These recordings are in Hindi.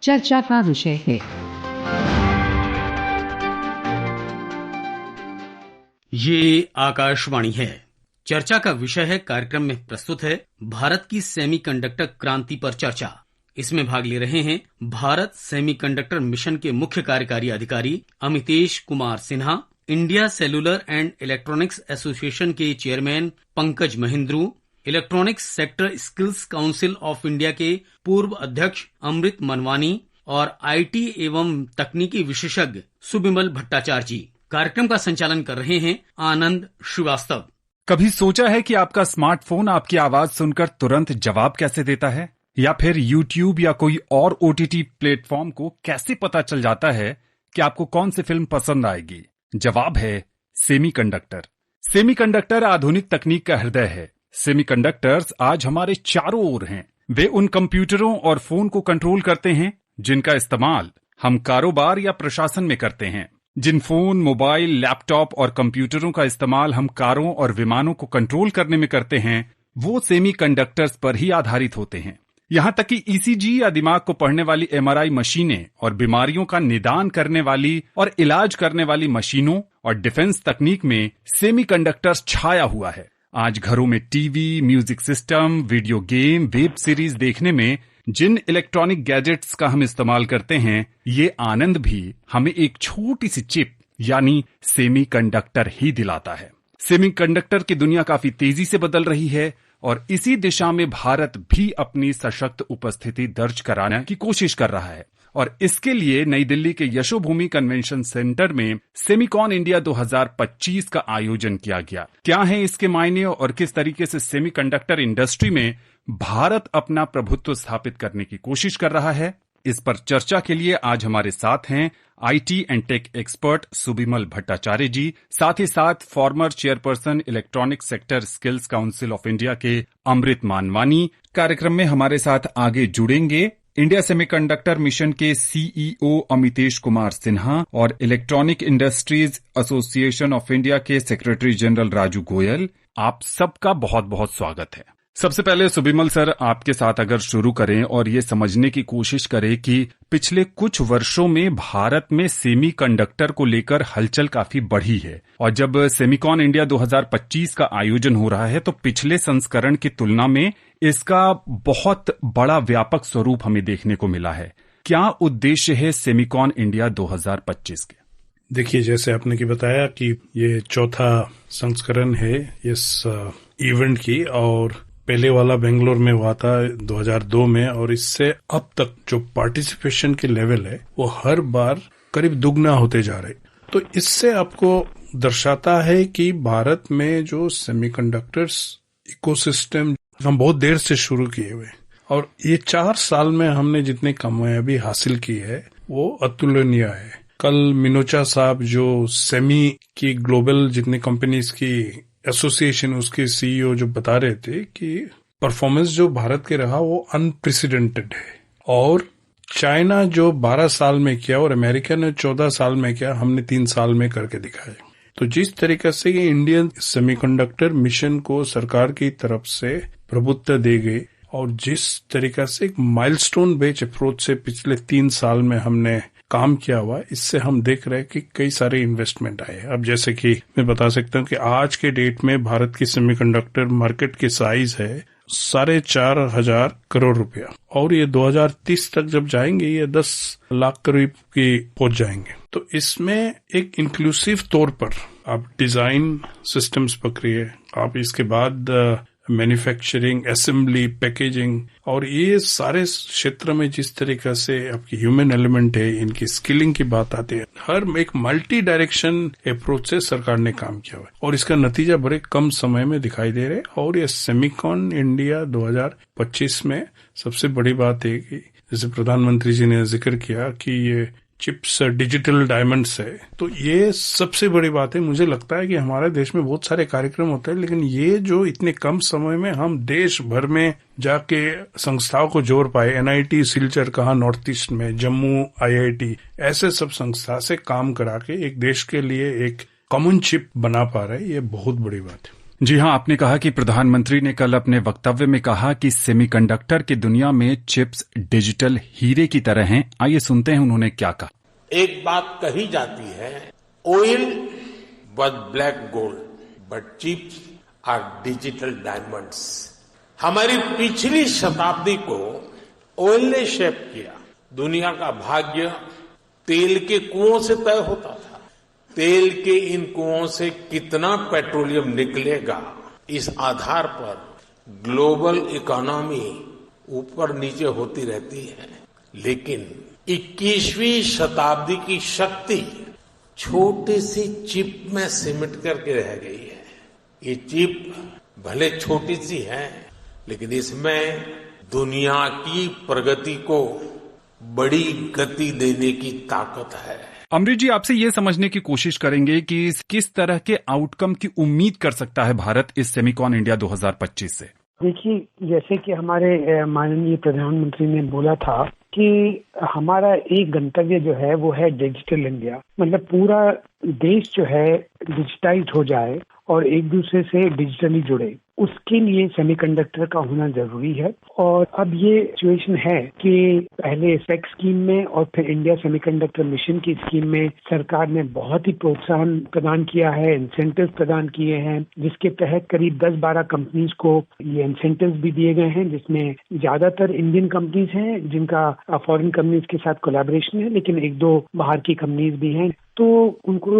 चर्चा का विषय है। ये आकाशवाणी है। चर्चा का विषय है कार्यक्रम में प्रस्तुत है भारत की सेमीकंडक्टर क्रांति पर चर्चा। इसमें भाग ले रहे हैं भारत सेमीकंडक्टर मिशन के मुख्य कार्यकारी अधिकारी Amitesh Kumar Sinha, India cellular and electronics association के chairman Pankaj Mahendru, electronics sector skills council of India के पूर्व अध्यक्ष अमृत मनवानी और आईटी एवं तकनीकी विशेषज्ञ सुबिमल भट्टाचार्य जी। कार्यक्रम का संचालन कर रहे हैं आनंद श्रीवास्तव। कभी सोचा है कि आपका स्मार्टफोन आपकी आवाज सुनकर तुरंत जवाब कैसे देता है, या फिर YouTube या कोई और OTT प्लेटफॉर्म को कैसे पता चल जाता है कि आपको कौन सी फिल्म पसंद आएगी? जवाब है सेमीकंडक्टर। सेमीकंडक्टर आधुनिक तकनीक का हृदय है। सेमीकंडक्टर्स आज हमारे चारों ओर हैं। वे उन कंप्यूटरों और फोन को कंट्रोल करते हैं जिनका इस्तेमाल हम कारोबार या प्रशासन में करते हैं। जिन फोन, मोबाइल, लैपटॉप और कंप्यूटरों का इस्तेमाल हम कारों और विमानों को कंट्रोल करने में करते हैं, वो सेमीकंडक्टर्स पर ही आधारित होते हैं। यहाँ तक कि ECG या दिमाग को पढ़ने वाली MRI मशीनें और बीमारियों का निदान करने वाली और इलाज करने वाली मशीनों और डिफेंस तकनीक में सेमीकंडक्टर्स छाया हुआ है। आज घरों में TV, music system, video game, web series देखने में जिन इलेक्ट्रॉनिक गैजेट्स का हम इस्तेमाल करते हैं, ये आनंद भी हमें एक छोटी सी चिप यानी सेमीकंडक्टर ही दिलाता है। सेमीकंडक्टर की दुनिया काफी तेजी से बदल रही है और इसी दिशा में भारत भी अपनी सशक्त उपस्थिति दर्ज कराने की कोशिश कर रहा है। और इसके लिए नई दिल्ली के यशोभूमि कन्वेंशन सेंटर में सेमिकॉन इंडिया 2025 का आयोजन किया गया। क्या है इसके मायने और किस तरीके से सेमीकंडक्टर इंडस्ट्री में भारत अपना प्रभुत्व स्थापित करने की कोशिश कर रहा है, इस पर चर्चा के लिए आज हमारे साथ हैं IT and tech expert Subimal Bhattacharya ji, साथ ही साथ former chairperson electronic sector skills council of India के अमृत मनवानी। कार्यक्रम में हमारे साथ आगे जुड़ेंगे इंडिया सेमीकंडक्टर मिशन के CEO अमितेश कुमार सिन्हा और electronic industries association of India के सेक्रेटरी जनरल राजू गोयल। आप सबका बहुत बहुत स्वागत है। सबसे पहले सुबिमल सर, आपके साथ अगर शुरू करें और ये समझने की कोशिश करें कि पिछले कुछ वर्षों में भारत में सेमीकंडक्टर को लेकर हलचल काफी बढ़ी है, और जब सेमिकॉन इंडिया 2025 का आयोजन हो रहा है तो पिछले संस्करण की तुलना में इसका बहुत बड़ा व्यापक स्वरूप हमें देखने को मिला है। क्या उद्देश्य है सेमिकॉन इंडिया 2025 के? देखिए, जैसे आपने की बताया कि ये चौथा संस्करण है इस इवेंट की, और पहले वाला बेंगलोर में हुआ था 2002 में, और इससे अब तक जो पार्टिसिपेशन के लेवल है वो हर बार करीब दुगना होते जा रहे। तो इससे आपको दर्शाता है कि भारत में जो सेमीकंडक्टर्स इकोसिस्टम हम बहुत देर से शुरू किए हुए, और ये 4 साल में हमने जितने कामयाबी हासिल की है वो अतुलनीय है। कल मिनोचा साहब जो सेमी की ग्लोबल जितने कंपनीज की एसोसिएशन उसके CEO जो बता रहे थे कि परफॉर्मेंस जो भारत के रहा वो अनप्रेसिडेंटेड है, और चाइना जो 12 साल में किया और अमेरिका ने 14 साल में किया, हमने 3 साल में करके दिखाया। तो जिस तरीके से ये इंडियन सेमीकंडक्टर मिशन को सरकार की तरफ से प्रभुत्व दी गई, और जिस तरीके से एक माइलस्टोन बेस्ड अप्रोच से पिछले 3 साल में हमने काम किया हुआ, इससे हम देख रहे हैं कि कई सारे इन्वेस्टमेंट आए। अब जैसे कि मैं बता सकता हूँ कि आज के डेट में भारत की सेमीकंडक्टर मार्केट की साइज है 4,500 करोड़ रुपया, और ये 2030 तक जब जाएंगे ये 10 लाख करीब की पहुंच जाएंगे। तो इसमें एक इंक्लूसिव तौर पर आप डिजाइन सिस्टम्स पकड़िए, आप इसके बाद मैन्युफैक्चरिंग, असेंबली, पैकेजिंग, और ये सारे क्षेत्र में जिस तरीके से आपकी ह्यूमन एलिमेंट है, इनकी स्किलिंग की बात आती है, हर एक मल्टी डायरेक्शन अप्रोच से सरकार ने काम किया हुआ है, और इसका नतीजा बड़े कम समय में दिखाई दे रहे। और ये सेमिकॉन इंडिया 2025 में सबसे बड़ी बात है कि जैसे प्रधानमंत्री जी ने जिक्र किया कि ये चिप्स डिजिटल डायमंड्स है, तो ये सबसे बड़ी बात है। मुझे लगता है कि हमारे देश में बहुत सारे कार्यक्रम होते हैं, लेकिन ये जो इतने कम समय में हम देश भर में जाके संस्थाओं को जोड़ पाए, NIT सिलचर कहा नॉर्थ ईस्ट में, जम्मू IIT, ऐसे सब संस्था से काम करा के एक देश के लिए एक कॉमन चिप बना पा रहे, ये बहुत बड़ी बात है। जी हाँ, आपने कहा कि प्रधानमंत्री ने कल अपने वक्तव्य में कहा कि सेमीकंडक्टर की दुनिया में चिप्स डिजिटल हीरे की तरह हैं। आइए सुनते हैं उन्होंने क्या कहा। एक बात कही जाती है, oil was black gold but chips are digital diamonds. हमारी पिछली शताब्दी को ऑयल ने शेप किया। दुनिया का भाग्य तेल के कुओं से तय होता था। तेल के इन कुओं से कितना पेट्रोलियम निकलेगा, इस आधार पर ग्लोबल इकोनॉमी ऊपर नीचे होती रहती है। लेकिन 21वीं शताब्दी की शक्ति छोटी सी चिप में सिमट करके रह गई है। ये चिप भले छोटी सी है, लेकिन इसमें दुनिया की प्रगति को बड़ी गति देने की ताकत है। अमृत जी, आपसे ये समझने की कोशिश करेंगे कि किस तरह के आउटकम की उम्मीद कर सकता है भारत इस सेमिकॉन इंडिया 2025 से। देखिए, जैसे कि हमारे माननीय प्रधानमंत्री ने बोला था कि हमारा एक गंतव्य जो है वो है डिजिटल इंडिया, मतलब पूरा देश जो है डिजिटाइज हो जाए और एक दूसरे से डिजिटली जुड़े। उसके लिए सेमीकंडक्टर का होना जरूरी है। और अब ये सिचुएशन है कि पहले स्पेक स्कीम में और फिर इंडिया सेमीकंडक्टर मिशन की स्कीम में सरकार ने बहुत ही प्रोत्साहन प्रदान किया है, इंसेंटिव प्रदान किए हैं, जिसके तहत करीब 10-12 कंपनीज को ये इंसेंटिव भी दिए गए हैं, जिसमें ज्यादातर इंडियन कंपनीज हैं जिनका फॉरेन कंपनीज के साथ कोलैबोरेशन है, लेकिन 1-2 बाहर की कंपनीज भी हैं। तो उनको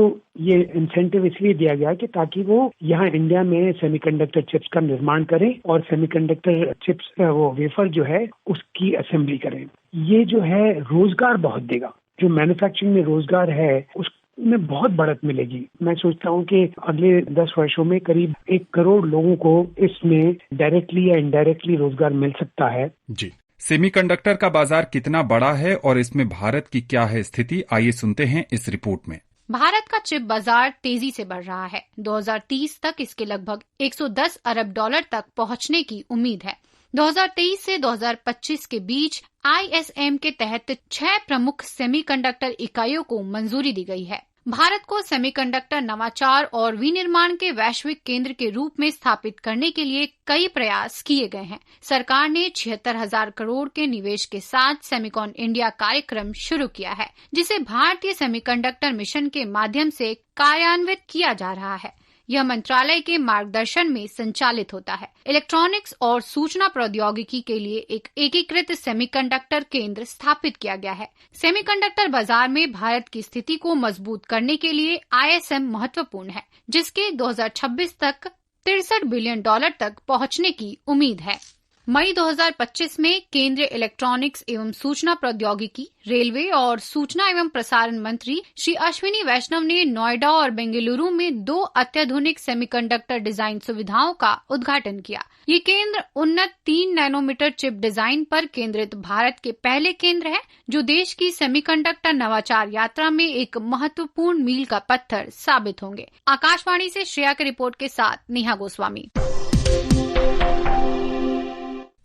ये इंसेंटिव इसलिए दिया गया कि ताकि वो यहाँ इंडिया में सेमीकंडक्टर चिप्स का निर्माण करें और सेमीकंडक्टर चिप्स वो वेफर जो है उसकी असेंबली करें। ये जो है रोजगार बहुत देगा। जो मैन्युफैक्चरिंग में रोजगार है उसमें बहुत बढ़त मिलेगी। मैं सोचता हूँ कि अगले 10 वर्षों में करीब 1 करोड़ लोगों को इसमें डायरेक्टली या इनडायरेक्टली रोजगार मिल सकता है। जी, सेमीकंडक्टर का बाजार कितना बड़ा है और इसमें भारत की क्या है स्थिति, आइए सुनते हैं इस रिपोर्ट में। भारत का चिप बाजार तेजी से बढ़ रहा है। 2030 तक इसके लगभग 110 अरब डॉलर तक पहुंचने की उम्मीद है। 2023 से 2025 के बीच ISM के तहत 6 प्रमुख सेमीकंडक्टर इकाइयों को मंजूरी दी गई है। भारत को सेमीकंडक्टर नवाचार और विनिर्माण के वैश्विक केंद्र के रूप में स्थापित करने के लिए कई प्रयास किए गए हैं। सरकार ने 76,000 करोड़ के निवेश के साथ सेमिकॉन इंडिया कार्यक्रम शुरू किया है, जिसे भारतीय सेमीकंडक्टर मिशन के माध्यम से कार्यान्वित किया जा रहा है। यह मंत्रालय के मार्गदर्शन में संचालित होता है। इलेक्ट्रॉनिक्स और सूचना प्रौद्योगिकी के लिए एक एकीकृत सेमीकंडक्टर केंद्र स्थापित किया गया है। सेमीकंडक्टर बाजार में भारत की स्थिति को मजबूत करने के लिए ISM महत्वपूर्ण है, जिसके 2026 तक $63 बिलियन तक पहुंचने की उम्मीद है। मई 2025 में केंद्रीय इलेक्ट्रॉनिक्स एवं सूचना प्रौद्योगिकी, रेलवे और सूचना एवं प्रसारण मंत्री श्री अश्विनी वैष्णव ने नोएडा और बेंगलुरु में 2 अत्याधुनिक सेमीकंडक्टर डिजाइन सुविधाओं का उद्घाटन किया। ये केंद्र उन्नत 3 नैनोमीटर चिप डिजाइन पर केंद्रित भारत के पहले केंद्र है, जो देश की सेमीकंडक्टर नवाचार यात्रा में एक महत्वपूर्ण मील का पत्थर साबित होंगे। आकाशवाणी से श्रेया की रिपोर्ट के साथ नेहा गोस्वामी।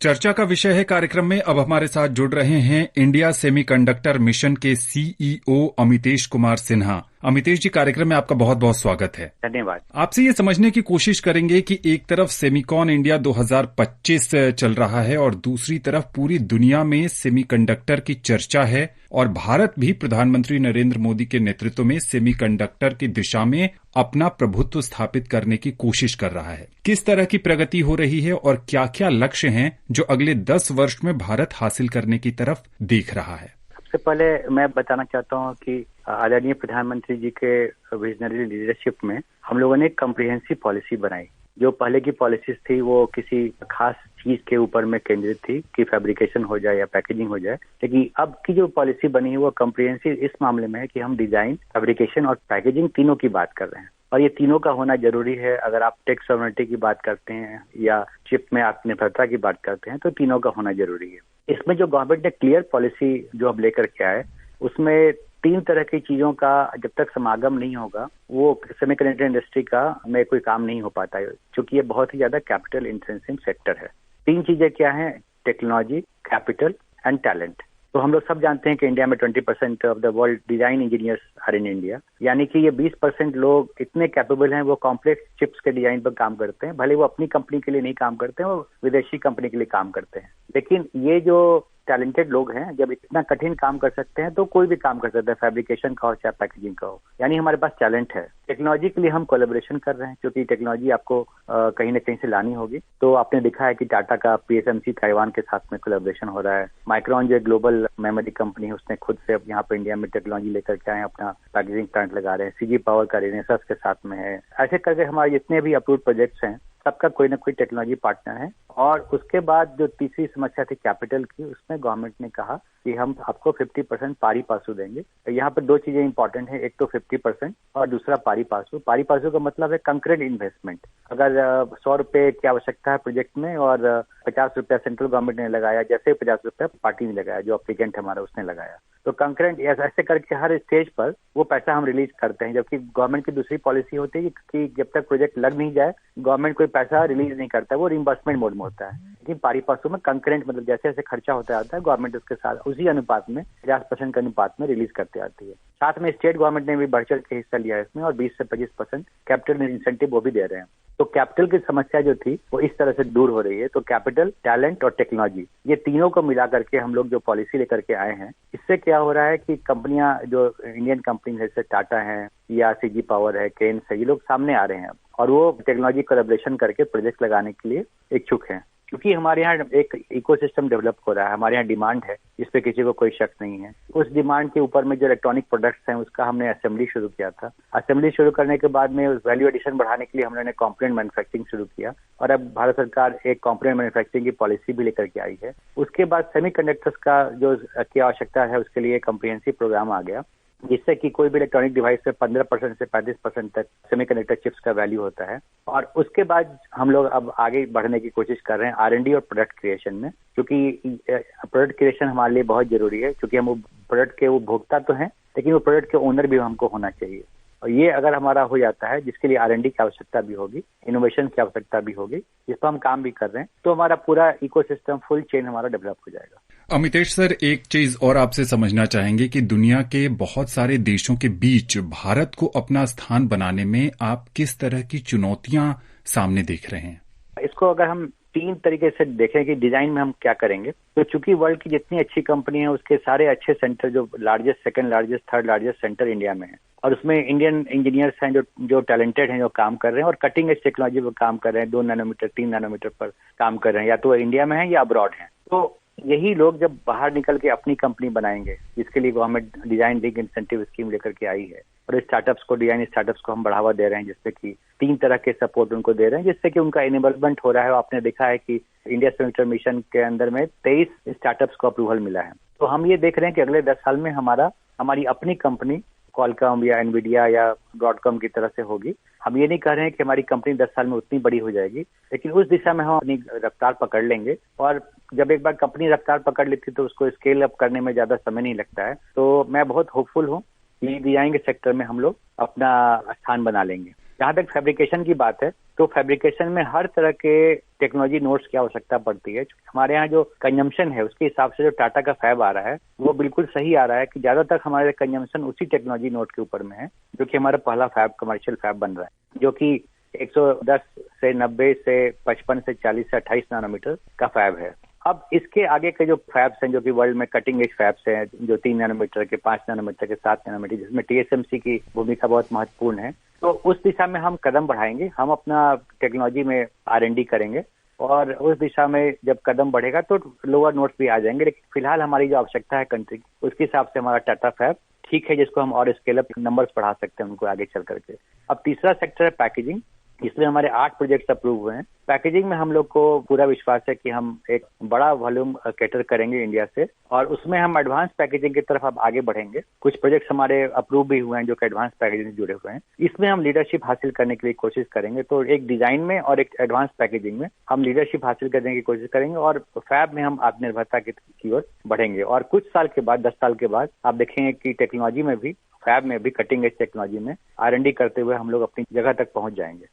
चर्चा का विषय है कार्यक्रम में। अब हमारे साथ जुड़ रहे हैं इंडिया सेमीकंडक्टर मिशन के CEO अमितेश कुमार सिन्हा। अमितेश जी, कार्यक्रम में आपका बहुत बहुत स्वागत है। धन्यवाद। आपसे ये समझने की कोशिश करेंगे कि एक तरफ सेमिकॉन इंडिया 2025 चल रहा है और दूसरी तरफ पूरी दुनिया में सेमीकंडक्टर की चर्चा है और भारत भी प्रधानमंत्री नरेंद्र मोदी के नेतृत्व में सेमीकंडक्टर की दिशा में अपना प्रभुत्व स्थापित करने की कोशिश कर रहा है। किस तरह की प्रगति हो रही है और क्या क्या लक्ष्य हैं जो अगले 10 वर्ष में भारत हासिल करने की तरफ देख रहा है? सबसे पहले मैं बताना चाहता हूं कि आदरणीय प्रधानमंत्री जी के विजनरी लीडरशिप में हम लोगों ने एक कम्प्रिहेंसिव पॉलिसी बनाई। जो पहले की पॉलिसीज थी वो किसी खास चीज के ऊपर में केंद्रित थी कि फैब्रिकेशन हो जाए या पैकेजिंग हो जाए, लेकिन अब की जो पॉलिसी बनी है वो कम्प्रिहेंसिव इस मामले में है कि हम डिजाइन, फैब्रिकेशन और पैकेजिंग तीनों की बात कर रहे हैं और ये तीनों का होना जरूरी है। अगर आप टेक सॉवरेनिटी की बात करते हैं या चिप में आत्मनिर्भरता की बात करते हैं तो तीनों का होना जरूरी है। इसमें जो गवर्नमेंट ने क्लियर पॉलिसी जो अब लेकर के आए उसमें 3 तरह की चीजों का जब तक समागम नहीं होगा वो सेमीकंडक्टर इंडस्ट्री का में कोई काम नहीं हो पाता है, क्योंकि ये बहुत ही ज्यादा कैपिटल इंटेंसिव सेक्टर है। 3 चीजें क्या हैं? Technology, capital and talent. तो हम लोग सब जानते हैं कि इंडिया में 20% of the world design engineers are in India, यानी कि ये 20% लोग इतने कैपेबल हैं, वो कॉम्प्लेक्स चिप्स के डिजाइन पर काम करते हैं। भले वो अपनी कंपनी के लिए नहीं काम करते हैं, वो विदेशी कंपनी के लिए काम करते हैं। लेकिन ये जो टैलेंटेड लोग हैं, जब इतना कठिन काम कर सकते हैं तो कोई भी काम कर सकता है, फैब्रिकेशन का हो चाहे पैकेजिंग का हो। यानी हमारे पास टैलेंट है। टेक्नोलॉजी के लिए हम कोलैबोरेशन कर रहे हैं, क्योंकि टेक्नोलॉजी आपको कहीं ना कहीं से लानी होगी। तो आपने देखा है कि टाटा का PSMC ताइवान के साथ में कोलैबोरेशन हो रहा है। माइक्रॉन जो ग्लोबल मेमोरी कंपनी है, उसने खुद से अब यहाँ पे इंडिया में टेक्नोलॉजी लेकर के आए, अपना पैकेजिंग प्लांट लगा रहे हैं। CG पावर का रेनेसास के साथ में है। ऐसे करके हमारे जितने भी अप्रूव्ड प्रोजेक्ट्स हैं, सबका कोई ना कोई टेक्नोलॉजी पार्टनर है। और उसके बाद जो तीसरी समस्या थी कैपिटल की, उसमें गवर्नमेंट ने कहा कि हम आपको 50% पारी पासू देंगे। तो यहाँ पर दो चीजें इंपॉर्टेंट है, एक तो 50% और दूसरा पारी पासू। पारी पासू का मतलब है कंकरेंट इन्वेस्टमेंट। अगर 100 रुपए की आवश्यकता है प्रोजेक्ट में और 50 रुपया सेंट्रल गवर्नमेंट ने लगाया, जैसे 50 रुपया पार्टी ने लगाया, जो अप्लीकेंट हमारा उसने लगाया, तो कंकरेंट ऐसे करके हर स्टेज पर वो पैसा हम रिलीज करते हैं। जबकि गवर्नमेंट की दूसरी पॉलिसी होती है कि जब तक प्रोजेक्ट लग नहीं जाए, गवर्नमेंट कोई पैसा रिलीज नहीं करता, वो रिइंबर्समेंट मोड में होता है। लेकिन पारी पासू में कंकरेंट, मतलब जैसे जैसे खर्चा होता जाता है, गवर्नमेंट उसके साथ उसी अनुपात में 50% के अनुपात में रिलीज करते आती है। साथ में स्टेट गवर्नमेंट ने भी बढ़ चढ़ के हिस्सा लिया है इसमें, और 20 से 25% कैपिटल इंसेंटिव वो भी दे रहे हैं। तो कैपिटल की समस्या जो थी वो इस तरह से दूर हो रही है। तो कैपिटल, टैलेंट और टेक्नोलॉजी, ये तीनों को मिला करके हम लोग जो पॉलिसी लेकर के आए हैं, इससे क्या हो रहा है कि कंपनियां जो इंडियन कंपनी जैसे टाटा है या CG पावर है, केन्स है, ये लोग सामने आ रहे हैं और वो टेक्नोलॉजी कोलैबोरेशन करके प्रोजेक्ट लगाने के लिए इच्छुक हैं। क्योंकि हमारे यहाँ एक इकोसिस्टम डेवलप हो रहा है, हमारे यहाँ डिमांड है, इस पे किसी को कोई शक नहीं है। उस डिमांड के ऊपर में जो इलेक्ट्रॉनिक प्रोडक्ट्स हैं, उसका हमने असेंबली शुरू किया था। असेंबली शुरू करने के बाद में वैल्यू एडिशन बढ़ाने के लिए हमने कॉम्पोनेंट मैन्युफैक्चरिंग शुरू किया, और अब भारत सरकार एक कॉम्पोनेंट मैन्युफैक्चरिंग की पॉलिसी भी लेकर के आई है। उसके बाद सेमीकंडक्टर्स का जो की आवश्यकता है, उसके लिए कम्प्रिहेंसिव प्रोग्राम आ गया, जिससे कि कोई भी इलेक्ट्रॉनिक डिवाइस पे 15% से 35% तक सेमीकंडक्टर चिप्स का वैल्यू होता है। और उसके बाद हम लोग अब आगे बढ़ने की कोशिश कर रहे हैं R&D और प्रोडक्ट क्रिएशन में, क्योंकि प्रोडक्ट क्रिएशन हमारे लिए बहुत जरूरी है। क्योंकि हम वो प्रोडक्ट के वो भोक्ता तो हैं, लेकिन वो प्रोडक्ट के ओनर भी हमको होना चाहिए। और ये अगर हमारा हो जाता है, जिसके लिए R&D की आवश्यकता भी होगी, इनोवेशन की आवश्यकता भी होगी, जिस पर हम काम भी कर रहे हैं, तो हमारा पूरा इकोसिस्टम, फुल चेन हमारा डेवलप हो जाएगा। अमितेश सर, एक चीज और आपसे समझना चाहेंगे कि दुनिया के बहुत सारे देशों के बीच भारत को अपना स्थान बनाने में आप किस तरह की चुनौतियां सामने देख रहे हैं? इसको अगर हम 3 तरीके से देखें कि डिजाइन में हम क्या करेंगे, तो चूंकि वर्ल्ड की जितनी अच्छी कंपनी है, उसके सारे अच्छे सेंटर, जो largest, second largest, third largest centre India में है, और उसमें इंडियन इंजीनियर्स हैं जो टैलेंटेड हैं, जो काम कर रहे हैं और कटिंग एज टेक्नोलॉजी पर काम कर रहे हैं, 2 नैनोमीटर 3 नैनोमीटर पर काम कर रहे हैं, या तो इंडिया में है या अब्रॉड है। तो यही लोग जब बाहर निकल के अपनी कंपनी बनाएंगे, जिसके लिए government design link incentive scheme लेकर के आई है, और स्टार्टअप्स को, डिजाइन स्टार्टअप्स को हम बढ़ावा दे रहे हैं, जिससे कि 3 तरह के सपोर्ट उनको दे रहे हैं, जिससे कि उनका इनेबलमेंट हो रहा है। आपने देखा है कि इंडिया सेमीकंडक्टर मिशन के अंदर में 23 स्टार्टअप्स को अप्रूवल मिला है। तो हम ये देख रहे हैं कि अगले 10 साल में हमारी अपनी कंपनी क्वालकॉम या एनवीडिया या ब्रॉडकॉम की तरह से होगी। हम ये नहीं कह रहे हैं कि हमारी कंपनी 10 साल में उतनी बड़ी हो जाएगी, लेकिन उस दिशा में हम अपनी रफ्तार पकड़ लेंगे। और जब एक बार कंपनी रफ्तार पकड़ लेती है, तो उसको स्केल अप करने में ज्यादा समय नहीं लगता है। तो मैं बहुत होपफुल हूँ कि डिजाइन के सेक्टर में हम लोग अपना स्थान बना लेंगे। जहाँ तक फैब्रिकेशन की बात है, तो फैब्रिकेशन में हर तरह के टेक्नोलॉजी नोड्स की आवश्यकता पड़ती है। हमारे यहाँ जो कंजम्पशन है, उसके हिसाब से जो टाटा का फैब आ रहा है, वो बिल्कुल सही आ रहा है कि ज्यादातर हमारे कंजम्पशन उसी टेक्नोलॉजी नोड के ऊपर में है, जो कि हमारा पहला फैब, कमर्शियल फैब बन रहा है, जो कि 110 से 90 से 55 से 40 से 28 नैनोमीटर का फैब है। अब इसके आगे के जो फैब्स हैं, जो कि वर्ल्ड में कटिंग एज फैब्स हैं, जो 3 नैनोमीटर के, 5 नैनोमीटर के, 7 नैनोमीटर, जिसमें TSMC की भूमिका बहुत महत्वपूर्ण है, तो उस दिशा में हम कदम बढ़ाएंगे। हम अपना टेक्नोलॉजी में R&D करेंगे, और उस दिशा में जब कदम बढ़ेगा तो लोअर नोड्स भी आ जाएंगे। लेकिन फिलहाल हमारी जो आवश्यकता है कंट्री की, उसके हिसाब से हमारा टाटा फैब ठीक है, जिसको हम और स्केल अप नंबर्स बढ़ा सकते हैं उनको आगे चल करके। अब तीसरा सेक्टर है पैकेजिंग। इसमें हमारे 8 प्रोजेक्ट्स अप्रूव हुए हैं। पैकेजिंग में हम लोग को पूरा विश्वास है कि हम एक बड़ा वॉल्यूम कैटर करेंगे इंडिया से, और उसमें हम एडवांस पैकेजिंग की तरफ अब आगे बढ़ेंगे। कुछ प्रोजेक्ट्स हमारे अप्रूव भी हुए हैं जो कि एडवांस पैकेजिंग से जुड़े हुए हैं। इसमें हम लीडरशिप हासिल करने की कोशिश करेंगे। तो एक डिजाइन में और एक एडवांस पैकेजिंग में हम लीडरशिप हासिल करने की कोशिश करेंगे, और फैब में हम आत्मनिर्भरता की ओर बढ़ेंगे। और कुछ साल के बाद, 10 साल के बाद, आप देखेंगे कि टेक्नोलॉजी में भी, फैब में भी, कटिंग एज टेक्नोलॉजी में R&D करते हुए हम लोग अपनी जगह तक पहुंच जाएंगे।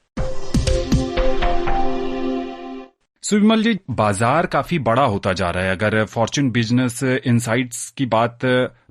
सुविमल जी, बाजार काफी बड़ा होता जा रहा है। अगर फॉर्च्यून बिजनेस इनसाइट्स की बात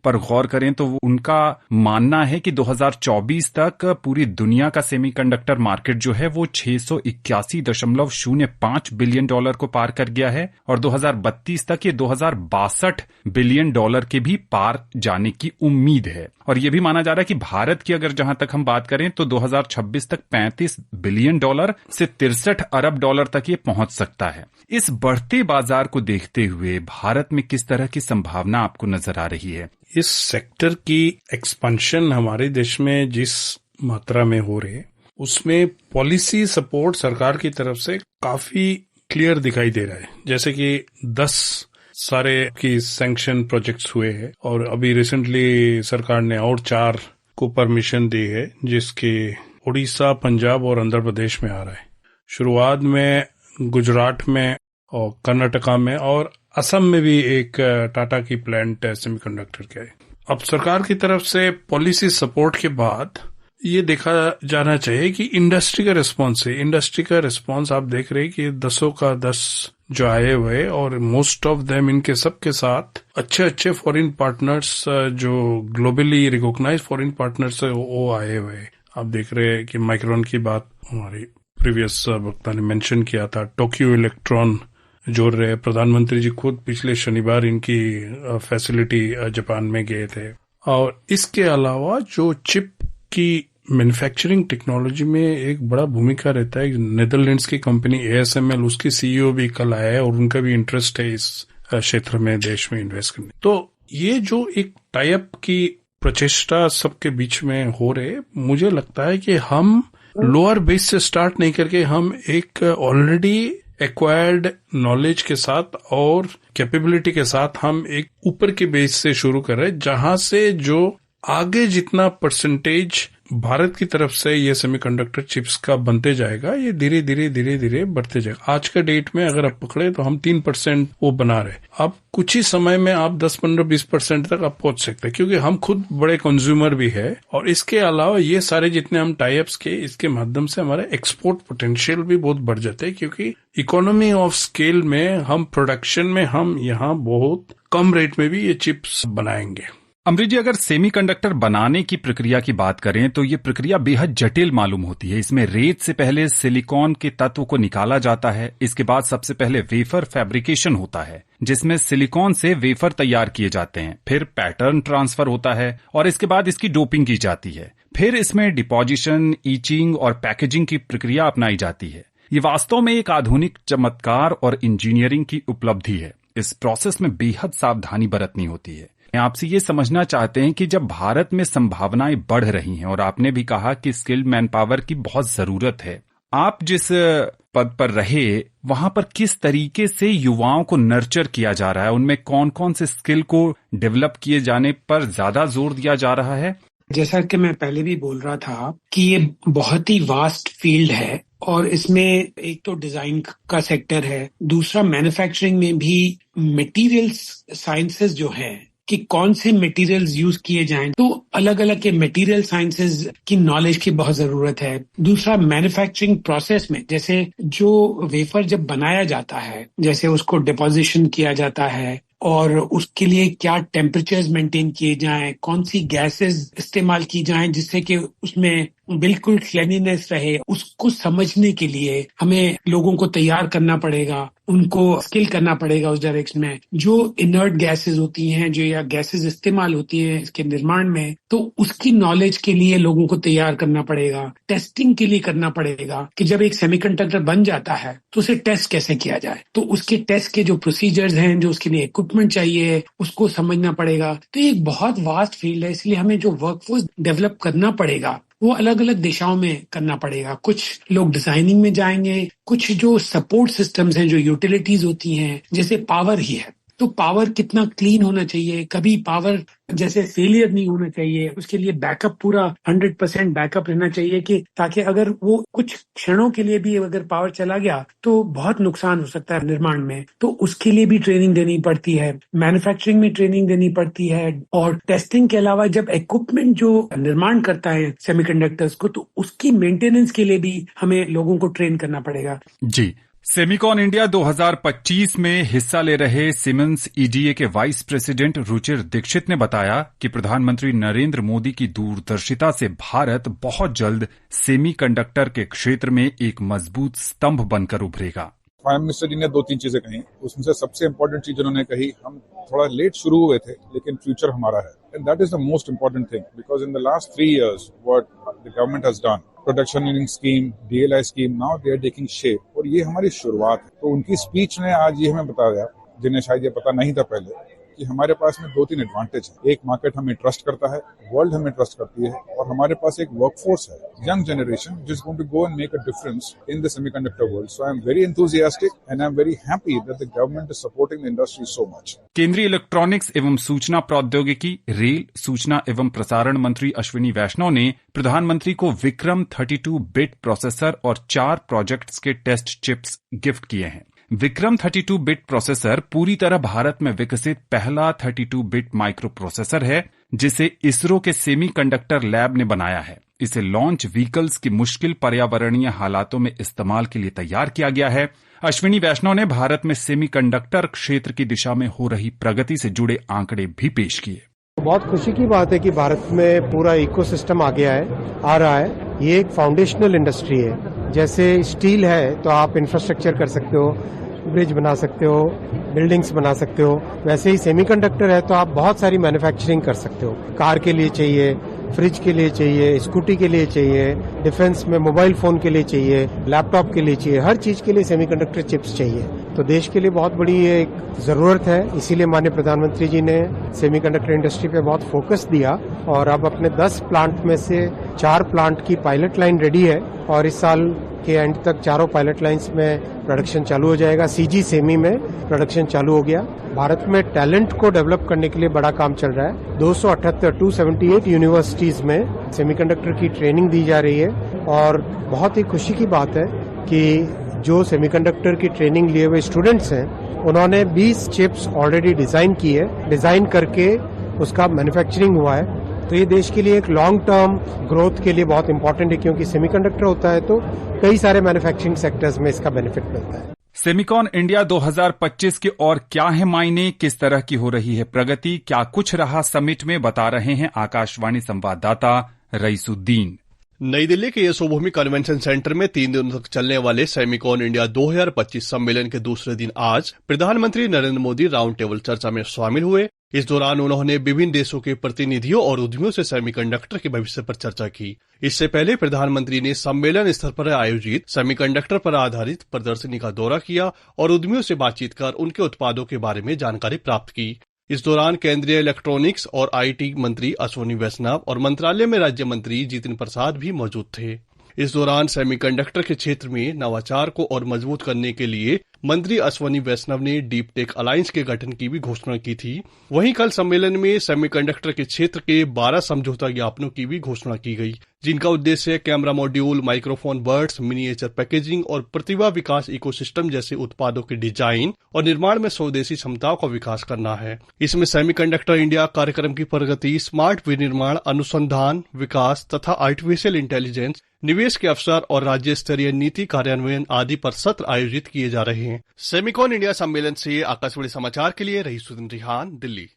पर गौर करें तो उनका मानना है कि 2024 तक पूरी दुनिया का सेमीकंडक्टर मार्केट जो है वो 681.05 बिलियन डॉलर को पार कर गया है और 2032 तक ये 2062 बिलियन डॉलर के भी पार जाने की उम्मीद है। और ये भी माना जा रहा है कि भारत की अगर जहां तक हम बात करें तो 2026 तक 35 बिलियन डॉलर से 63 अरब डॉलर तक ये पहुंच सकता है। इस बढ़ते बाजार को देखते हुए भारत में किस तरह की संभावना आपको नजर आ रही है? इस सेक्टर की एक्सपेंशन हमारे देश में जिस मात्रा में हो रही है उसमें पॉलिसी सपोर्ट सरकार की तरफ से काफी क्लियर दिखाई दे रहा है। जैसे कि 10 सारे की सैंक्शन प्रोजेक्ट्स हुए हैं और अभी रिसेंटली सरकार ने और 4 को परमिशन दी है, जिसके उड़ीसा, पंजाब और आंध्र प्रदेश में आ रहा है। शुरुआत में गुजरात में और कर्नाटका में और असम में भी एक टाटा की प्लांट सेमीकंडक्टर के है। अब सरकार की तरफ से पॉलिसी सपोर्ट के बाद ये देखा जाना चाहिए कि इंडस्ट्री का रिस्पॉन्स है। इंडस्ट्री का रिस्पॉन्स आप देख रहे हैं कि 10 का 10 जो आए हुए और मोस्ट ऑफ देम इनके सबके साथ अच्छे फॉरेन पार्टनर्स जो ग्लोबली रिकॉग्नाइज फॉरेन पार्टनर्स है वो आए हुए। आप देख रहे हैं कि माइक्रोन की बात हमारी प्रीवियस वक्ता ने मेंशन किया था, टोक्यो इलेक्ट्रॉन जोड़ रहे, प्रधानमंत्री जी खुद पिछले शनिवार इनकी फैसिलिटी जापान में गए थे। और इसके अलावा जो चिप की मैन्युफैक्चरिंग टेक्नोलॉजी में एक बड़ा भूमिका रहता है, नेदरलैंड्स की कंपनी ASML, उसकी CEO भी कल आया है और उनका भी इंटरेस्ट है इस क्षेत्र में देश में इन्वेस्ट करने। तो ये जो एक टाई अप की प्रचेष्टा सबके बीच में हो रहे, मुझे लगता है कि हम लोअर बेस से स्टार्ट नहीं करके हम एक ऑलरेडी एक्वायर्ड नॉलेज के साथ और कैपेबिलिटी के साथ हम एक ऊपर के बेस से शुरू कर रहे हैं, जहां से जो आगे जितना परसेंटेज भारत की तरफ से ये सेमीकंडक्टर चिप्स का बनते जाएगा, ये धीरे धीरे बढ़ते जाएगा। आज का डेट में अगर आप पकड़े तो हम 3% वो बना रहे। अब कुछ ही समय में आप 10, 15, 20% तक आप पहुंच सकते हैं, क्योंकि हम खुद बड़े कंज्यूमर भी है। और इसके अलावा ये सारे जितने हम टाई अप्स के, इसके माध्यम से हमारा एक्सपोर्ट पोटेंशियल भी बहुत बढ़ जाता है, क्योंकि इकोनॉमी ऑफ स्केल में हम प्रोडक्शन में हम यहाँ बहुत कम रेट में भी ये चिप्स बनाएंगे। अमृत जी, अगर सेमीकंडक्टर बनाने की प्रक्रिया की बात करें तो ये प्रक्रिया बेहद जटिल मालूम होती है। इसमें रेत से पहले सिलिकॉन के तत्व को निकाला जाता है। इसके बाद सबसे पहले वेफर फैब्रिकेशन होता है, जिसमें सिलिकॉन से वेफर तैयार किए जाते हैं। फिर पैटर्न ट्रांसफर होता है और इसके बाद इसकी डोपिंग की जाती है। फिर इसमें डिपोजिशन, ईचिंग और पैकेजिंग की प्रक्रिया अपनाई जाती है। ये वास्तव में एक आधुनिक चमत्कार और इंजीनियरिंग की उपलब्धि है। इस प्रोसेस में बेहद सावधानी बरतनी होती है। आपसे ये समझना चाहते हैं कि जब भारत में संभावनाएं बढ़ रही हैं और आपने भी कहा कि स्किल्ड मैन पावर की बहुत जरूरत है, आप जिस पद पर रहे वहां पर किस तरीके से युवाओं को नर्चर किया जा रहा है? उनमें कौन कौन से स्किल को डेवलप किए जाने पर ज्यादा जोर दिया जा रहा है? जैसा कि मैं पहले भी बोल रहा था कि ये बहुत ही वास्ट फील्ड है और इसमें एक तो डिजाइन का सेक्टर है, दूसरा मैन्युफैक्चरिंग में भी मटेरियल्स साइंसेस जो है कि कौन से मटेरियल्स यूज किए जाएं, तो अलग अलग के मटेरियल साइंसेस की नॉलेज की बहुत जरूरत है। दूसरा, मैन्युफैक्चरिंग प्रोसेस में जैसे जो वेफर जब बनाया जाता है, जैसे उसको डिपोजिशन किया जाता है और उसके लिए क्या टेम्परेचर्स मेंटेन किए जाएं, कौन सी गैसेस इस्तेमाल की जाएं जिससे कि उसमें बिल्कुल क्लीनिनेस रहे, उसको समझने के लिए हमें लोगों को तैयार करना पड़ेगा, उनको स्किल करना पड़ेगा उस डायरेक्शन में। जो इनर्ट गैसेस होती हैं, जो या गैसेस इस्तेमाल होती हैं इसके निर्माण में, तो उसकी नॉलेज के लिए लोगों को तैयार करना पड़ेगा। टेस्टिंग के लिए करना पड़ेगा कि जब एक सेमीकंडक्टर बन जाता है तो उसे टेस्ट कैसे किया जाए, तो उसके टेस्ट के जो प्रोसीजर्स हैं, जो उसके लिए इक्विपमेंट चाहिए, उसको समझना पड़ेगा। तो ये एक बहुत वास्ट फील्ड है, इसलिए हमें जो वर्कफोर्स डेवलप करना पड़ेगा वो अलग अलग दिशाओं में करना पड़ेगा। कुछ लोग डिजाइनिंग में जाएंगे, कुछ जो सपोर्ट सिस्टम्स हैं, जो यूटिलिटीज होती हैं, जैसे पावर ही है, तो पावर कितना क्लीन होना चाहिए, कभी पावर जैसे फेलियर नहीं होना चाहिए, उसके लिए बैकअप पूरा 100% बैकअप रहना चाहिए कि ताकि अगर वो कुछ क्षणों के लिए भी अगर पावर चला गया तो बहुत नुकसान हो सकता है निर्माण में, तो उसके लिए भी ट्रेनिंग देनी पड़ती है, मैन्युफैक्चरिंग में ट्रेनिंग देनी पड़ती है। और टेस्टिंग के अलावा जब इक्विपमेंट जो निर्माण करता है सेमीकंडक्टर्स को, तो उसकी मेंटेनेंस के लिए भी हमें लोगों को ट्रेन करना पड़ेगा। जी, सेमिकॉन इंडिया 2025 में हिस्सा ले रहे सीमेंस ईडीए के वाइस प्रेसिडेंट रुचिर दीक्षित ने बताया कि प्रधानमंत्री नरेंद्र मोदी की दूरदर्शिता से भारत बहुत जल्द सेमीकंडक्टर के क्षेत्र में एक मजबूत स्तंभ बनकर उभरेगा। प्राइम मिनिस्टर जी ने 2-3 चीजें कही, उसमें से सबसे इंपॉर्टेंट चीज उन्होंने कही, हम थोड़ा लेट शुरू हुए थे लेकिन फ्यूचर हमारा है, and that is the most important thing because in the last 3 years what the government has done, production linking scheme, DLI scheme, now they are taking shape, और ये हमारी शुरुआत है। तो उनकी स्पीच ने आज ये हमें बताया, जिन्हें शायद ये पता नहीं था पहले, कि हमारे पास में 2-3 एडवांटेज है। एक, मार्केट हमें ट्रस्ट करता है, वर्ल्ड हमें ट्रस्ट करती है, और हमारे पास एक वर्कफोर्स है, यंग जनरेशन, जिस going to go and make a difference in the semiconductor world. So I am very enthusiastic and I am very happy that the government is supporting the industry so much. केंद्रीय इलेक्ट्रॉनिक्स एवं सूचना प्रौद्योगिकी, रेल, सूचना एवं प्रसारण मंत्री अश्विनी वैष्णव ने प्रधानमंत्री को विक्रम 32 बिट प्रोसेसर और 4 प्रोजेक्ट्स के टेस्ट चिप्स गिफ्ट किए हैं। विक्रम 32 बिट प्रोसेसर पूरी तरह भारत में विकसित पहला 32 बिट माइक्रो प्रोसेसर है, जिसे इसरो के सेमीकंडक्टर लैब ने बनाया है। इसे लॉन्च व्हीकल्स की मुश्किल पर्यावरणीय हालातों में इस्तेमाल के लिए तैयार किया गया है। अश्विनी वैष्णव ने भारत में सेमीकंडक्टर क्षेत्र की दिशा में हो रही प्रगति से जुड़े आंकड़े भी पेश किए। बहुत खुशी की बात है कि भारत में पूरा इकोसिस्टम आ रहा है। ये एक फाउंडेशनल इंडस्ट्री है। जैसे स्टील है तो आप इंफ्रास्ट्रक्चर कर सकते हो, ब्रिज बना सकते हो, बिल्डिंग्स बना सकते हो, वैसे ही सेमीकंडक्टर है तो आप बहुत सारी मैन्युफैक्चरिंग कर सकते हो। कार के लिए चाहिए, फ्रिज के लिए चाहिए, स्कूटी के लिए चाहिए, डिफेंस में मोबाइल फोन के लिए चाहिए, लैपटॉप के लिए चाहिए, हर चीज के लिए सेमीकंडक्टर चिप्स चाहिए। तो देश के लिए बहुत बड़ी एक जरूरत है, इसीलिए माननीय प्रधानमंत्री जी ने सेमीकंडक्टर इंडस्ट्री पे बहुत फोकस दिया और अब अपने 10 प्लांट में से 4 प्लांट की पायलट लाइन रेडी है और इस साल के एंड तक 4 पायलट लाइंस में प्रोडक्शन चालू हो जाएगा। सीजी सेमी में प्रोडक्शन चालू हो गया। भारत में टैलेंट को डेवलप करने के लिए बड़ा काम चल रहा है। 278 यूनिवर्सिटीज में सेमीकंडक्टर की ट्रेनिंग दी जा रही है और बहुत ही खुशी की बात है कि जो सेमीकंडक्टर की ट्रेनिंग लिए हुए स्टूडेंट्स हैं, उन्होंने 20 चिप्स ऑलरेडी डिजाइन की है। डिजाइन करके उसका मैन्युफैक्चरिंग हुआ है। तो ये देश के लिए एक लॉन्ग टर्म ग्रोथ के लिए बहुत इंपॉर्टेंट है, क्योंकि सेमीकंडक्टर होता है तो कई सारे मैन्युफैक्चरिंग सेक्टर्स में इसका बेनिफिट मिलता है। सेमिकॉन इंडिया 2025 के और क्या है मायने, किस तरह की हो रही है प्रगति, क्या कुछ रहा समिट में, बता रहे हैं आकाशवाणी संवाददाता रईसुद्दीन। नई दिल्ली के यशोभूमि कन्वेंशन सेंटर में 3 दिनों तक चलने वाले सेमिकॉन इंडिया 2025 सम्मेलन के दूसरे दिन आज प्रधानमंत्री नरेंद्र मोदी राउंड टेबल चर्चा में शामिल हुए। इस दौरान उन्होंने विभिन्न देशों के प्रतिनिधियों और उद्यमियों से सेमीकंडक्टर के भविष्य पर चर्चा की। इससे पहले प्रधानमंत्री ने सम्मेलन स्तर पर आयोजित सेमीकंडक्टर पर आधारित प्रदर्शनी का दौरा किया और उद्यमियों से बातचीत कर उनके उत्पादों के बारे में जानकारी प्राप्त की। इस दौरान केंद्रीय इलेक्ट्रॉनिक्स और आईटी मंत्री अश्विनी वैष्णव और मंत्रालय में राज्य मंत्री जितिन प्रसाद भी मौजूद थे। इस दौरान सेमीकंडक्टर के क्षेत्र में नवाचार को और मजबूत करने के लिए मंत्री अश्विनी वैष्णव ने डीप टेक अलायंस के गठन की भी घोषणा की थी। वहीं कल सम्मेलन में सेमीकंडक्टर के क्षेत्र के 12 समझौता ज्ञापनों की भी घोषणा की गई, जिनका उद्देश्य camera module, microphone birds, miniature packaging और प्रतिभा विकास इकोसिस्टम जैसे उत्पादों के डिजाइन और निर्माण में स्वदेशी क्षमताओं का विकास करना है। इसमें सेमीकंडक्टर इंडिया कार्यक्रम की प्रगति, स्मार्ट विनिर्माण, अनुसंधान, विकास तथा आर्टिफिशियल इंटेलिजेंस, निवेश के अवसर और राज्य स्तरीय नीति कार्यान्वयन आदि पर सत्र आयोजित किए जा रहे हैं। सेमिकॉन इंडिया सम्मेलन से आकाशवाणी समाचार के लिए रईसुद्दीन रिहान, दिल्ली।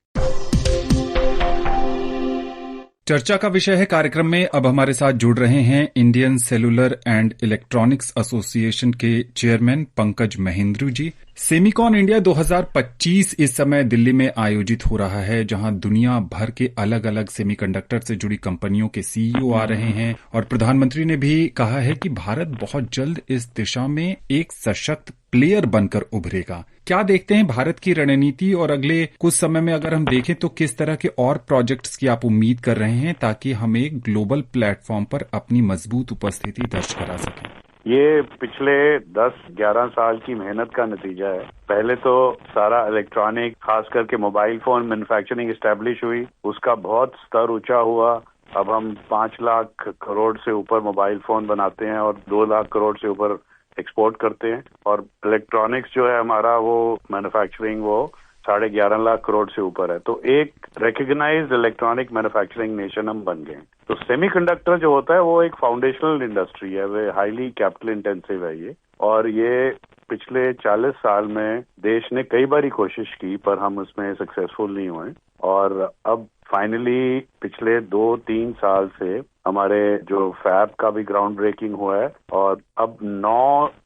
चर्चा का विषय है कार्यक्रम में। अब हमारे साथ जुड़ रहे हैं Indian cellular and electronics association के चेयरमैन पंकज महेंद्रू जी। सेमिकॉन इंडिया 2025 इस समय दिल्ली में आयोजित हो रहा है, जहां दुनिया भर के अलग अलग सेमीकंडक्टर से जुड़ी कंपनियों के सीईओ आ रहे हैं और प्रधानमंत्री ने भी कहा है कि भारत बहुत जल्द इस दिशा में एक सशक्त प्लेयर बनकर उभरेगा। क्या देखते हैं भारत की रणनीति और अगले कुछ समय में अगर हम देखें तो किस तरह के और प्रोजेक्ट्स की आप उम्मीद कर रहे हैं ताकि हम एक ग्लोबल प्लेटफॉर्म पर अपनी मजबूत उपस्थिति दर्ज करा सकें? ये पिछले 10-11 साल की मेहनत का नतीजा है। पहले तो सारा इलेक्ट्रॉनिक, खास करके मोबाइल फोन मैन्युफैक्चरिंग एस्टेब्लिश हुई, उसका बहुत स्तर ऊंचा हुआ। अब हम 5 लाख करोड़ से ऊपर मोबाइल फोन बनाते हैं और 2 लाख करोड़ से ऊपर एक्सपोर्ट करते हैं। और इलेक्ट्रॉनिक्स जो है हमारा, वो मैन्युफैक्चरिंग वो 11.5 लाख करोड़ से ऊपर है। तो एक रिकग्नाइज्ड इलेक्ट्रॉनिक मैन्युफैक्चरिंग नेशन हम बन गए। तो सेमीकंडक्टर जो होता है वो एक फाउंडेशनल इंडस्ट्री है, वो हाईली कैपिटल इंटेंसिव है ये, और ये पिछले 40 साल में देश ने कई बार कोशिश की पर हम उसमें सक्सेसफुल नहीं हुए और अब फाइनली पिछले 2-3 साल से हमारे जो फैब का भी ग्राउंड ब्रेकिंग हुआ है और अब 9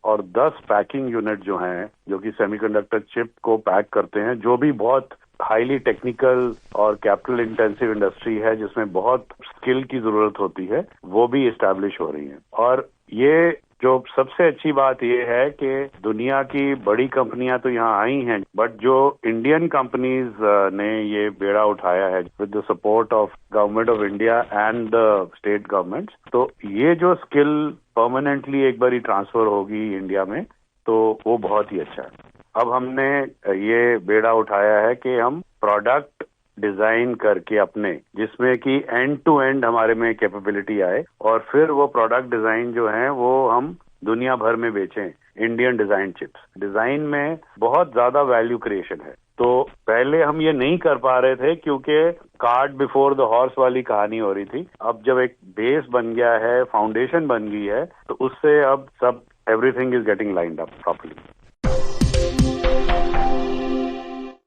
और 10 पैकिंग यूनिट जो हैं जो कि सेमीकंडक्टर चिप को पैक करते हैं, जो भी बहुत हाईली टेक्निकल और कैपिटल इंटेंसिव इंडस्ट्री है जिसमें बहुत स्किल की जरूरत होती है, वो भी इस्टेब्लिश हो रही है। और ये जो सबसे अच्छी बात ये है कि दुनिया की बड़ी कंपनियां तो यहाँ आई हैं, बट जो इंडियन कंपनीज ने ये बेड़ा उठाया है with the support of government of India and the state governments, तो ये जो स्किल परमानेंटली एक बार ही ट्रांसफर होगी इंडिया में, तो वो बहुत ही अच्छा है। अब हमने ये बेड़ा उठाया है कि हम प्रोडक्ट डिजाइन करके अपने, जिसमें कि एंड टू एंड हमारे में कैपेबिलिटी आए और फिर वो प्रोडक्ट डिजाइन जो है वो हम दुनिया भर में बेचें। इंडियन डिजाइन चिप्स डिजाइन में बहुत ज्यादा वैल्यू क्रिएशन है। तो पहले हम ये नहीं कर पा रहे थे क्योंकि कार्ट बिफोर द हॉर्स वाली कहानी हो रही थी। अब जब एक बेस बन गया है, फाउंडेशन बन गई है, तो उससे अब सब everything is getting lined up properly.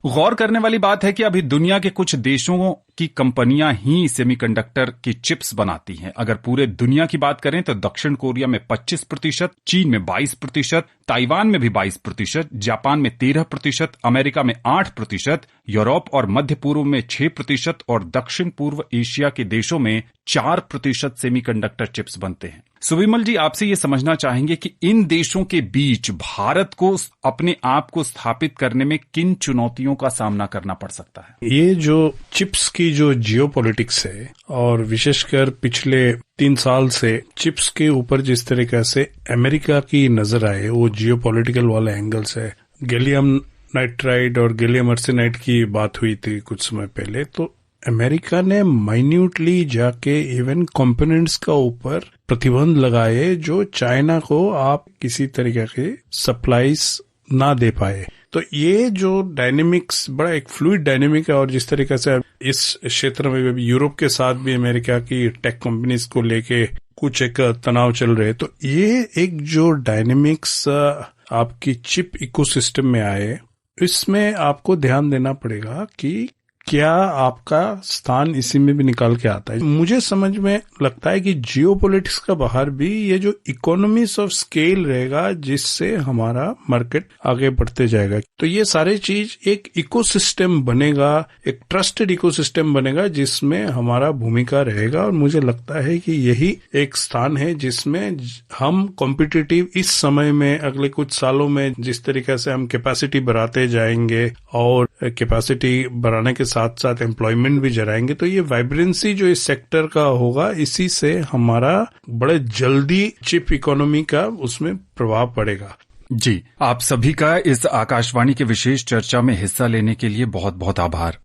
गौर करने वाली बात है कि अभी दुनिया के कुछ देशों की कंपनियां ही सेमीकंडक्टर की चिप्स बनाती हैं। अगर पूरे दुनिया की बात करें तो दक्षिण कोरिया में 25%, चीन में 22%, ताइवान में भी 22%, जापान में 13%, अमेरिका में 8%, यूरोप और मध्य पूर्व में 6% और दक्षिण पूर्व एशिया के देशों में 4% सेमीकंडक्टर चिप्स बनते हैं। सुविमल जी, आपसे ये समझना चाहेंगे कि इन देशों के बीच भारत को अपने आप को स्थापित करने में किन चुनौतियों का सामना करना पड़ सकता है? ये जो चिप्स की जो जियोपॉलिटिक्स है और विशेषकर पिछले 3 साल से चिप्स के ऊपर जिस तरीके से अमेरिका की नजर आए, वो जियोपॉलिटिकल वाले एंगल से गैलियम नाइट्राइड और गैलियम आर्सेनाइड की बात हुई थी कुछ समय पहले, तो अमेरिका ने माइन्यूटली जाके इवन कंपोनेंट्स का ऊपर प्रतिबंध लगाए जो चाइना को आप किसी तरीके के सप्लाईज ना दे पाए। तो ये जो डायनेमिक्स बड़ा एक फ्लूइड डायनेमिक है और जिस तरीके से इस क्षेत्र में भी यूरोप के साथ भी अमेरिका की टेक कंपनीज को लेके कुछ एक तनाव चल रहे, तो ये एक जो डायनेमिक्स आपकी चिप इकोसिस्टम में आए, इसमें आपको ध्यान देना पड़ेगा कि क्या आपका स्थान इसी में भी निकाल के आता है। मुझे समझ में लगता है कि जियोपॉलिटिक्स का बाहर भी ये जो इकोनॉमीज ऑफ स्केल रहेगा जिससे हमारा मार्केट आगे बढ़ते जाएगा, तो ये सारे चीज एक इकोसिस्टम बनेगा, एक ट्रस्टेड इकोसिस्टम बनेगा जिसमें हमारा भूमिका रहेगा। और मुझे लगता है कि यही एक स्थान है जिसमें हम कॉम्पिटिटिव इस समय में अगले कुछ सालों में जिस तरीके से हम कैपेसिटी बढ़ाते जाएंगे और कैपेसिटी बढ़ाने के साथ साथ एम्प्लॉयमेंट भी जराएंगे, तो ये वाइब्रेंसी जो इस सेक्टर का होगा, इसी से हमारा बड़े जल्दी चिप इकोनॉमी का उसमें प्रभाव पड़ेगा। जी, आप सभी का इस आकाशवाणी के विशेष चर्चा में हिस्सा लेने के लिए बहुत बहुत आभार।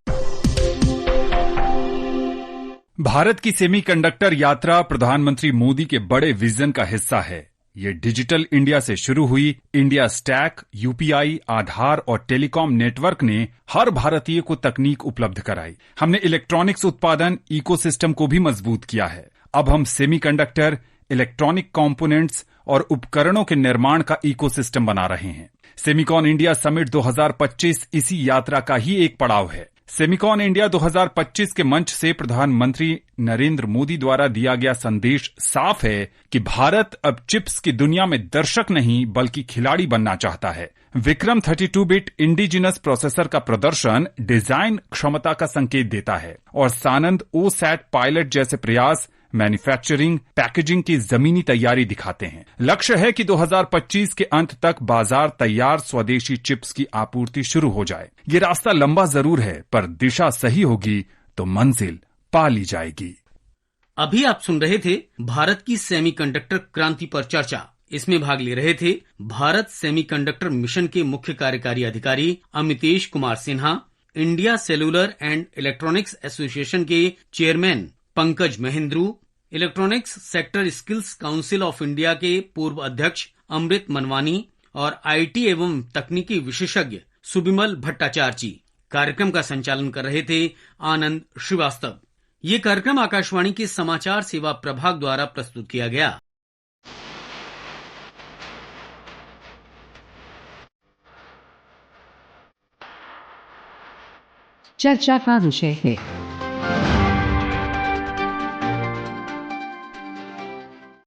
भारत की सेमीकंडक्टर यात्रा प्रधानमंत्री मोदी के बड़े विजन का हिस्सा है। ये डिजिटल इंडिया से शुरू हुई। इंडिया स्टैक, यूपीआई, आधार और टेलीकॉम नेटवर्क ने हर भारतीय को तकनीक उपलब्ध कराई। हमने इलेक्ट्रॉनिक्स उत्पादन इकोसिस्टम को भी मजबूत किया है। अब हम सेमीकंडक्टर, इलेक्ट्रॉनिक कंपोनेंट्स और उपकरणों के निर्माण का इकोसिस्टम बना रहे हैं। सेमिकॉन इंडिया समिट 2025 इसी यात्रा का ही एक पड़ाव है। सेमिकॉन इंडिया 2025 के मंच से प्रधानमंत्री नरेंद्र मोदी द्वारा दिया गया संदेश साफ है कि भारत अब चिप्स की दुनिया में दर्शक नहीं बल्कि खिलाड़ी बनना चाहता है। विक्रम 32 बिट इंडिजिनस प्रोसेसर का प्रदर्शन डिजाइन क्षमता का संकेत देता है और सानंद ओसैट पायलट जैसे प्रयास मैन्युफैक्चरिंग, पैकेजिंग की जमीनी तैयारी दिखाते हैं। लक्ष्य है कि 2025 के अंत तक बाजार तैयार स्वदेशी चिप्स की आपूर्ति शुरू हो जाए। ये रास्ता लंबा जरूर है, पर दिशा सही होगी तो मंजिल पा ली जाएगी। अभी आप सुन रहे थे भारत की सेमीकंडक्टर क्रांति पर चर्चा। इसमें भाग ले रहे थे भारत सेमीकंडक्टर मिशन के मुख्य कार्यकारी अधिकारी Amitesh Kumar Sinha, India cellular and electronics association के chairman Pankaj Mahendru, electronics sector skills council of India के पूर्व अध्यक्ष अमृत मनवानी और आईटी एवं तकनीकी विशेषज्ञ सुबिमल भट्टाचार्य जी। कार्यक्रम का संचालन कर रहे थे आनंद श्रीवास्तव। ये कार्यक्रम आकाशवाणी के समाचार सेवा प्रभाग द्वारा प्रस्तुत किया गया। चर्चा का विषय है।